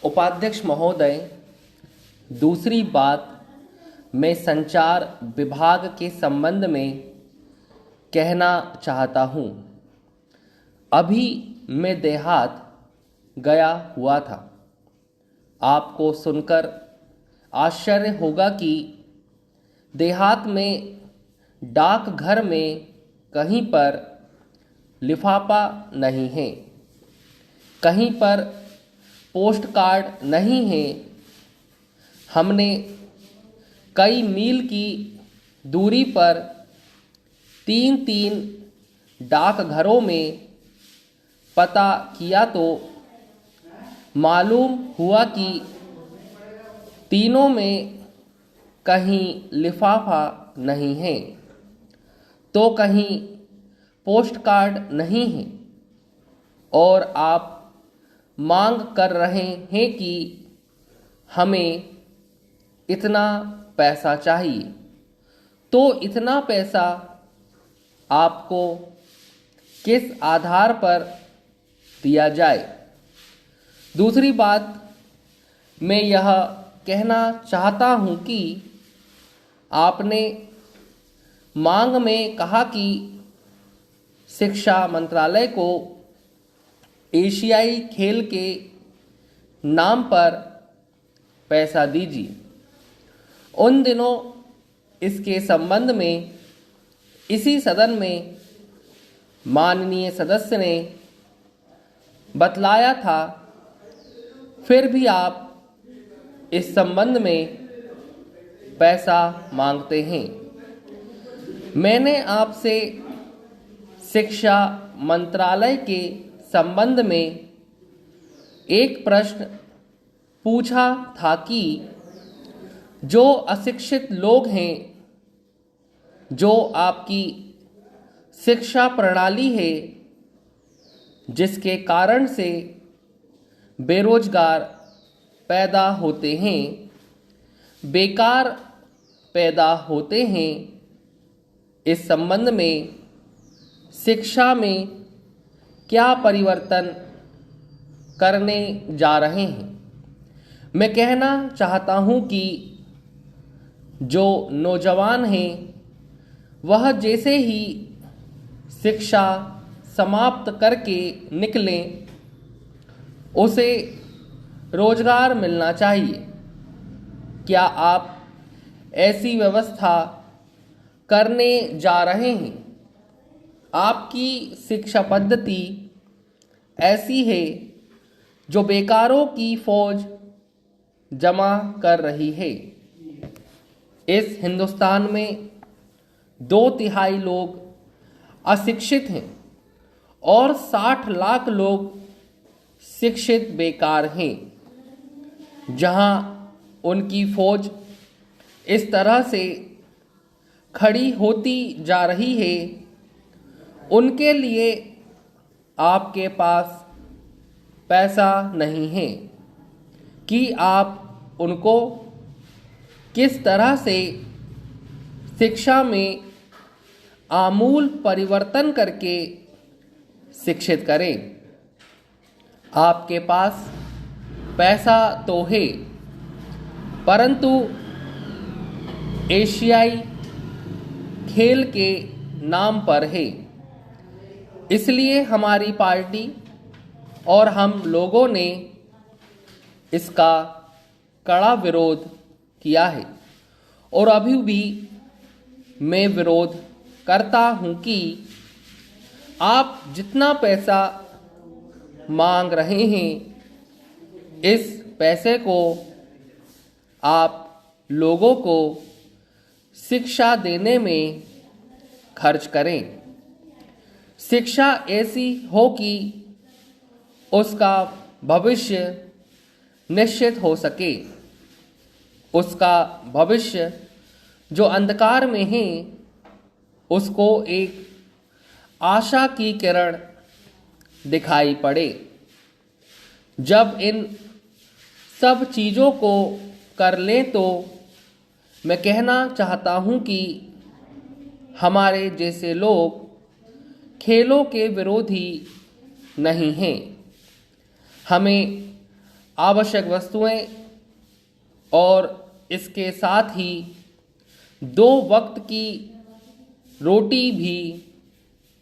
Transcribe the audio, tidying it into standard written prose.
उपाध्यक्ष महोदय, दूसरी बात मैं संचार विभाग के संबंध में कहना चाहता हूँ। अभी मैं देहात गया हुआ था। आपको सुनकर आश्चर्य होगा कि देहात में डाकघर में कहीं पर लिफाफा नहीं है, कहीं पर पोस्ट कार्ड नहीं है। हमने कई मील की दूरी पर तीन डाकघरों में पता किया तो मालूम हुआ कि तीनों में कहीं लिफाफा नहीं है तो कहीं पोस्ट कार्ड नहीं है, और आप मांग कर रहे हैं कि हमें इतना पैसा चाहिए। तो इतना पैसा आपको किस आधार पर दिया जाए? दूसरी बात मैं यह कहना चाहता हूँ कि आपने मांग में कहा कि शिक्षा मंत्रालय को एशियाई खेल के नाम पर पैसा दीजिए। उन दिनों इसके संबंध में इसी सदन में माननीय सदस्य ने बतलाया था, फिर भी आप इस संबंध में पैसा मांगते हैं। मैंने आपसे शिक्षा मंत्रालय के संबंध में एक प्रश्न पूछा था कि जो अशिक्षित लोग हैं, जो आपकी शिक्षा प्रणाली है, जिसके कारण से बेरोजगार पैदा होते हैं, बेकार पैदा होते हैं, इस संबंध में शिक्षा में क्या परिवर्तन करने जा रहे हैं? मैं कहना चाहता हूं कि जो नौजवान हैं वह जैसे ही शिक्षा समाप्त करके निकलें, उसे रोजगार मिलना चाहिए। क्या आप ऐसी व्यवस्था करने जा रहे हैं? आपकी शिक्षा पद्धति ऐसी है जो बेकारों की फौज जमा कर रही है। इस हिंदुस्तान में 2/3 लोग अशिक्षित हैं और 60 लाख लोग शिक्षित बेकार हैं। जहां उनकी फौज इस तरह से खड़ी होती जा रही है, उनके लिए आपके पास पैसा नहीं है कि आप उनको किस तरह से शिक्षा में आमूल परिवर्तन करके शिक्षित करें। आपके पास पैसा तो है, परंतु एशियाई खेल के नाम पर है। इसलिए हमारी पार्टी और हम लोगों ने इसका कड़ा विरोध किया है, और अभी भी मैं विरोध करता हूं कि आप जितना पैसा मांग रहे हैं, इस पैसे को आप लोगों को शिक्षा देने में खर्च करें। शिक्षा ऐसी हो कि उसका भविष्य निश्चित हो सके। उसका भविष्य जो अंधकार में है, उसको एक आशा की किरण दिखाई पड़े। जब इन सब चीज़ों को कर लें तो मैं कहना चाहता हूं कि हमारे जैसे लोग खेलों के विरोधी नहीं हैं। हमें आवश्यक वस्तुएं और इसके साथ ही 2 वक्त की रोटी भी